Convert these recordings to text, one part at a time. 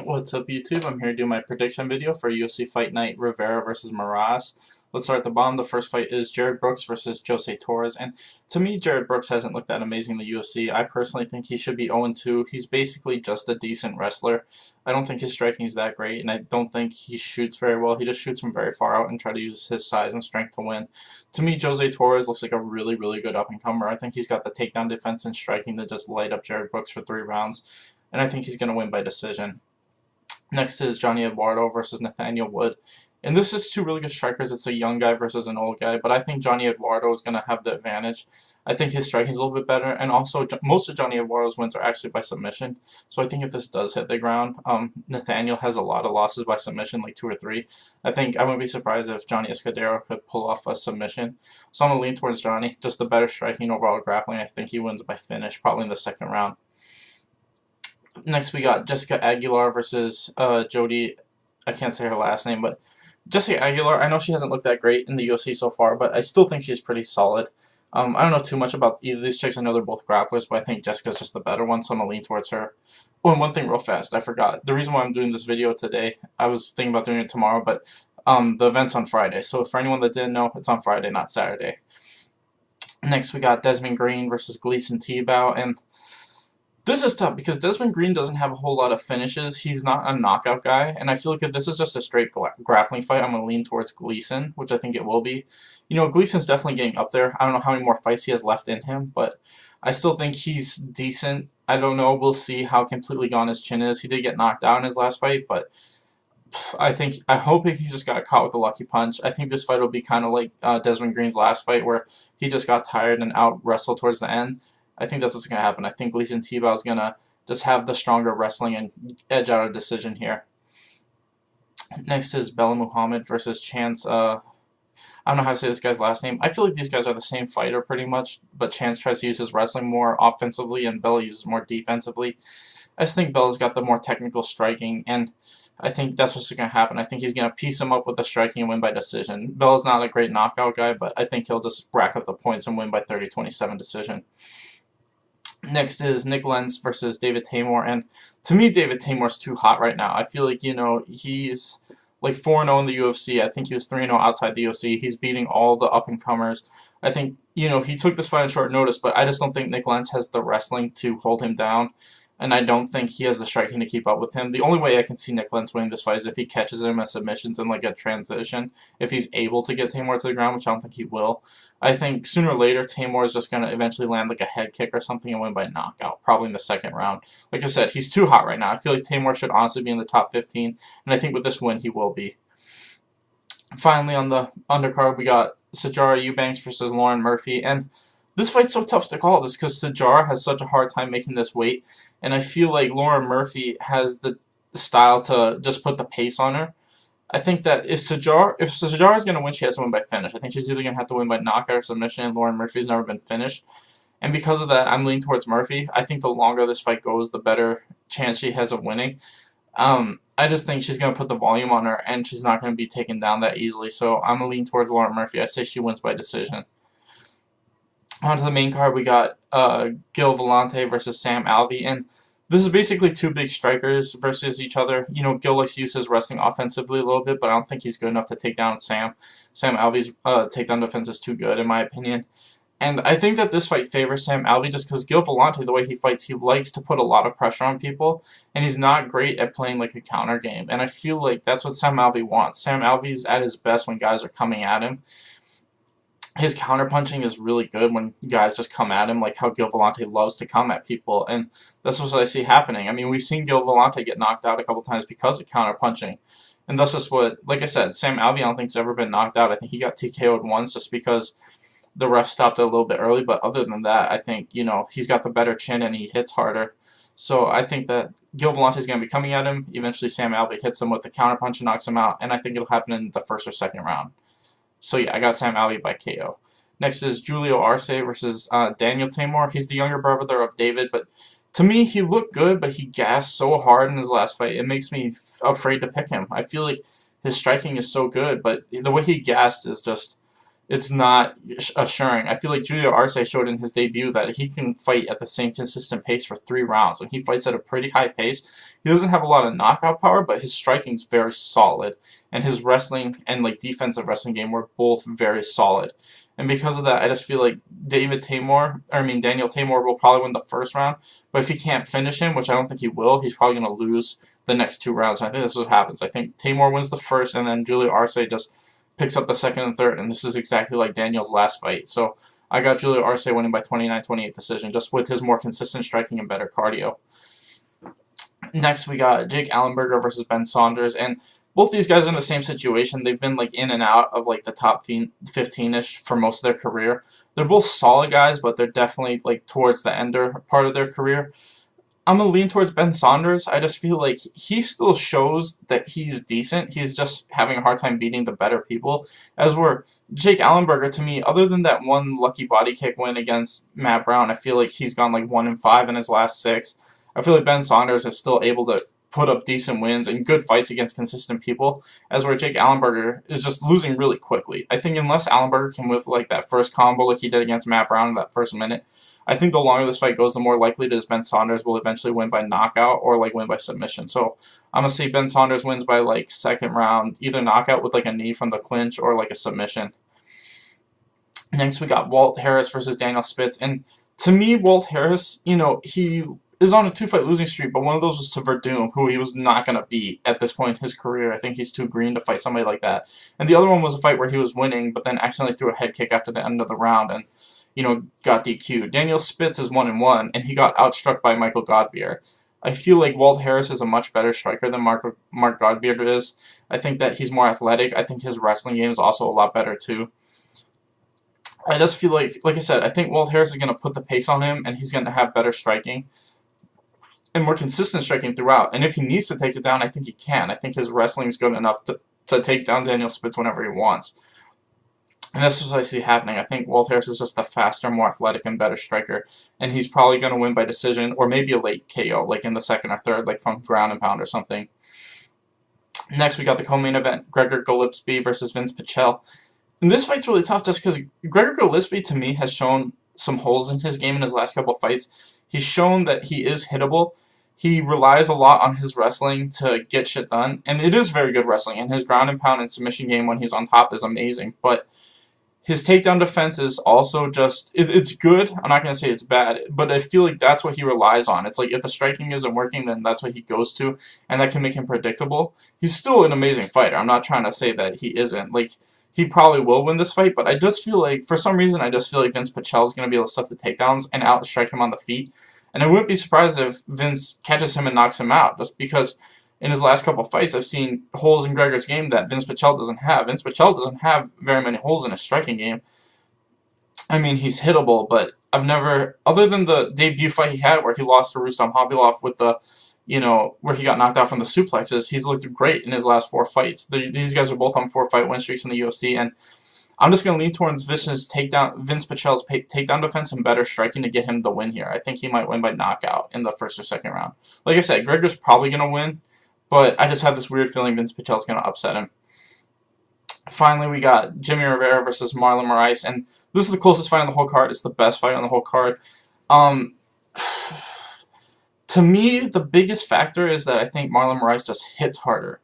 What's up, YouTube? I'm here to do my prediction video for UFC Fight Night Rivera versus Moraes. Let's start at the bottom. The first fight is Jared Brooks versus Jose Torres, and to me, Jared Brooks hasn't looked that amazing in the UFC. I personally think he should be 0-2. He's basically just a decent wrestler. I don't think his striking is that great, and I don't think he shoots very well. He just shoots from very far out and try to use his size and strength to win. To me, Jose Torres looks like a really, really good up-and-comer. I think he's got the takedown defense and striking to just light up Jared Brooks for 3 rounds, and I think he's going to win by decision. Next is Johnny Eduardo versus Nathaniel Wood. And this is two really good strikers. It's a young guy versus an old guy, but I think Johnny Eduardo is going to have the advantage. I think his striking is a little bit better, and also most of Johnny Eduardo's wins are actually by submission. So I think if this does hit the ground, Nathaniel has a lot of losses by submission, like 2 or 3. I think I wouldn't be surprised if Johnny Escudero could pull off a submission. So I'm going to lean towards Johnny. Just the better striking, overall grappling. I think he wins by finish, probably in the second round. Next, we got Jessica Aguilar versus Jody. I can't say her last name, but Jessica Aguilar, I know she hasn't looked that great in the UFC so far, but I still think she's pretty solid. I don't know too much about either of these chicks. I know they're both grapplers, but I think Jessica's just the better one, so I'm going to lean towards her. Oh, and one thing real fast, I forgot. The reason why I'm doing this video today, I was thinking about doing it tomorrow, but the event's on Friday. So for anyone that didn't know, it's on Friday, not Saturday. Next, we got Desmond Green versus Gleison Tibau, and this is tough because Desmond Green doesn't have a whole lot of finishes. He's not a knockout guy, and I feel like if this is just a straight grappling fight, I'm going to lean towards Gleison, which I think it will be. You know, Gleason's definitely getting up there. I don't know how many more fights he has left in him, but I still think he's decent. I don't know. We'll see how completely gone his chin is. He did get knocked out in his last fight, but I hope he just got caught with a lucky punch. I think this fight will be kind of like Desmond Green's last fight, where he just got tired and out wrestled towards the end. I think that's what's going to happen. I think Gleison Tibau is going to just have the stronger wrestling and edge out a decision here. Next is Bella Muhammad versus Chance. I don't know how to say this guy's last name. I feel like these guys are the same fighter pretty much, but Chance tries to use his wrestling more offensively and Bella uses more defensively. I just think Bella's got the more technical striking, and I think that's what's going to happen. I think he's going to piece him up with the striking and win by decision. Bella's not a great knockout guy, but I think he'll just rack up the points and win by 30-27 decision. Next is Nick Lenz versus David Taymor, and to me, David Taymor's too hot right now. I feel like, you know, he's like 4-0 in the UFC. I think he was 3-0 outside the UFC. He's beating all the up-and-comers. I think, you know, he took this fight on short notice, but I just don't think Nick Lenz has the wrestling to hold him down, and I don't think he has the striking to keep up with him. The only way I can see Nick Lenz winning this fight is if he catches him at submissions in like a transition, if he's able to get Taymor to the ground, which I don't think he will. I think sooner or later, Taymor is just going to eventually land like a head kick or something and win by knockout, probably in the second round. Like I said, he's too hot right now. I feel like Taymor should honestly be in the top 15, and I think with this win, he will be. Finally, on the undercard, we got Sijara Eubanks versus Lauren Murphy, and this fight's so tough to call just because Sijara has such a hard time making this weight, and I feel like Lauren Murphy has the style to just put the pace on her. I think that if Sijara is going to win, she has to win by finish. I think she's either going to have to win by knockout or submission, and Lauren Murphy's never been finished. And because of that, I'm leaning towards Murphy. I think the longer this fight goes, the better chance she has of winning. I just think she's going to put the volume on her, and she's not going to be taken down that easily. So I'm going to lean towards Lauren Murphy. I say she wins by decision. On to the main card, we got Gil Vellante versus Sam Alvey, and this is basically two big strikers versus each other. You know, Gil likes to use his wrestling offensively a little bit, but I don't think he's good enough to take down Sam. Sam Alvey's takedown defense is too good, in my opinion. And I think that this fight favors Sam Alvey just because Gil Vellante, the way he fights, he likes to put a lot of pressure on people, and he's not great at playing like a counter game. And I feel like that's what Sam Alvey wants. Sam Alvey's at his best when guys are coming at him. His counterpunching is really good when guys just come at him, like how Gil Vellante loves to come at people, and that's what I see happening. I mean, we've seen Gil Vellante get knocked out a couple times because of counterpunching, and that's just what, like I said, Sam Alvey I don't think's ever been knocked out. I think he got TKO'd once just because the ref stopped it a little bit early, but other than that, I think, you know, he's got the better chin and he hits harder. So I think that Gil Vellante is going to be coming at him. Eventually, Sam Alvey hits him with the counterpunch and knocks him out, and I think it'll happen in the first or second round. So yeah, I got Sam Alvey by KO. Next is Julio Arce versus Daniel Taymor. He's the younger brother of David, but to me, he looked good, but he gassed so hard in his last fight. It makes me afraid to pick him. I feel like his striking is so good, but the way he gassed is just, it's not assuring. I feel like Julio Arce showed in his debut that he can fight at the same consistent pace for 3 rounds. When he fights at a pretty high pace, he doesn't have a lot of knockout power, but his striking's very solid, and his wrestling and like defensive wrestling game were both very solid. And because of that, I just feel like Daniel Tamor will probably win the first round. But if he can't finish him, which I don't think he will, he's probably going to lose the next 2 rounds. And I think this is what happens. I think Tamor wins the first, and then Julio Arce just picks up the second and third. And this is exactly like Daniel's last fight. So I got Julio Arce winning by 29-28 decision, just with his more consistent striking and better cardio. Next, we got Jake Allenberger versus Ben Saunders, and both these guys are in the same situation. They've been like in and out of like the top 15-ish for most of their career. They're both solid guys, but they're definitely like towards the ender part of their career. I'm going to lean towards Ben Saunders. I just feel like he still shows that he's decent. He's just having a hard time beating the better people. As where Jake Allenberger, to me, other than that one lucky body kick win against Matt Brown, I feel like he's gone like 1-5 in his last 6. I feel like Ben Saunders is still able to put up decent wins and good fights against consistent people, as where Jake Allenberger is just losing really quickly. I think unless Allenberger can with like that first combo like he did against Matt Brown in that first minute, I think the longer this fight goes, the more likely it is Ben Saunders will eventually win by knockout or like win by submission. So I'm going to say Ben Saunders wins by like second round, either knockout with like a knee from the clinch or like a submission. Next, we got Walt Harris versus Daniel Spitz. And to me, Walt Harris, he is on a 2-fight losing streak, but one of those was to Verdum, who he was not going to beat at this point in his career. I think he's too green to fight somebody like that. And the other one was a fight where he was winning, but then accidentally threw a head kick after the end of the round and, got DQ'd. Daniel Spitz is 1-1, and he got outstruck by Michael Godbeer. I feel like Walt Harris is a much better striker than Mark Godbeer is. I think that he's more athletic. I think his wrestling game is also a lot better, too. I just feel like I said, I think Walt Harris is going to put the pace on him, and he's going to have better striking and more consistent striking throughout. And if he needs to take it down, I think he can. I think his wrestling is good enough to take down Daniel Spitz whenever he wants. And that's what I see happening. I think Walt Harris is just a faster, more athletic, and better striker. And he's probably going to win by decision or maybe a late KO, like in the second or third, like from ground and pound or something. Next, we got the co-main event, Gregor Gillespie versus Vince Pichel. And this fight's really tough just because Gregor Gillespie, to me, has shown some holes in his game in his last couple of fights. He's shown that he is hittable. He relies a lot on his wrestling to get shit done. And it is very good wrestling. And his ground and pound and submission game when he's on top is amazing. But his takedown defense is also just, it's good. I'm not going to say it's bad, but I feel like that's what he relies on. It's like if the striking isn't working, then that's what he goes to, and that can make him predictable. He's still an amazing fighter. I'm not trying to say that he isn't. Like, he probably will win this fight, but I just feel like, for some reason, I just feel like Vince Pichel is going to be able to stuff the takedowns and outstrike him on the feet. And I wouldn't be surprised if Vince catches him and knocks him out, just because in his last couple of fights, I've seen holes in Gregor's game that Vince Pichel doesn't have. Vince Pichel doesn't have very many holes in his striking game. I mean, he's hittable, but I've never, other than the debut fight he had where he lost to Rustam Habilov with the, where he got knocked out from the suplexes, he's looked great in his last 4 fights. These guys are both on 4-fight win streaks in the UFC, and I'm just going to lean towards Vince Pichel's takedown defense and better striking to get him the win here. I think he might win by knockout in the first or second round. Like I said, Gregor's probably going to win, but I just have this weird feeling Vince Pichel's going to upset him. Finally, we got Jimmy Rivera versus Marlon Moraes, and this is the closest fight on the whole card. It's the best fight on the whole card. To me, the biggest factor is that I think Marlon Moraes just hits harder.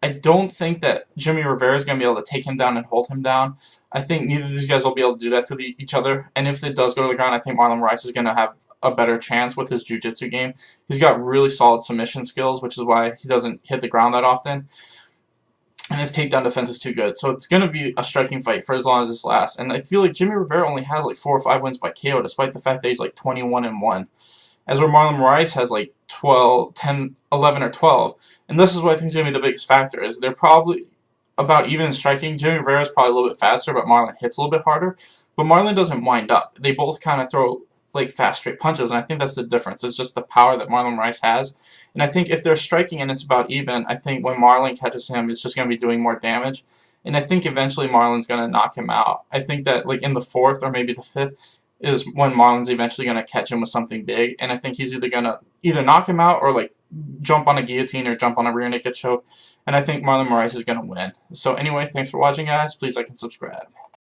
I don't think that Jimmy Rivera is going to be able to take him down and hold him down. I think neither of these guys will be able to do that to each other. And if it does go to the ground, I think Marlon Moraes is going to have a better chance with his jiu-jitsu game. He's got really solid submission skills, which is why he doesn't hit the ground that often. And his takedown defense is too good. So it's going to be a striking fight for as long as this lasts. And I feel like Jimmy Rivera only has like 4 or 5 wins by KO, despite the fact that he's like 21-1. As where Marlon Moraes has like 11 or 12. And this is what I think is going to be the biggest factor, is they're probably about even in striking. Jimmy Rivera is probably a little bit faster, but Marlon hits a little bit harder. But Marlon doesn't wind up. They both kind of throw like fast, straight punches, and I think that's the difference. It's just the power that Marlon Moraes has. And I think if they're striking and it's about even, I think when Marlon catches him, it's just going to be doing more damage. And I think eventually Marlon's going to knock him out. I think that like in the 4th or maybe the 5th is when Marlon's eventually going to catch him with something big. And I think he's either going to knock him out or like jump on a guillotine or jump on a rear naked choke. And I think Marlon Moraes is going to win. So anyway, thanks for watching, guys. Please like and subscribe.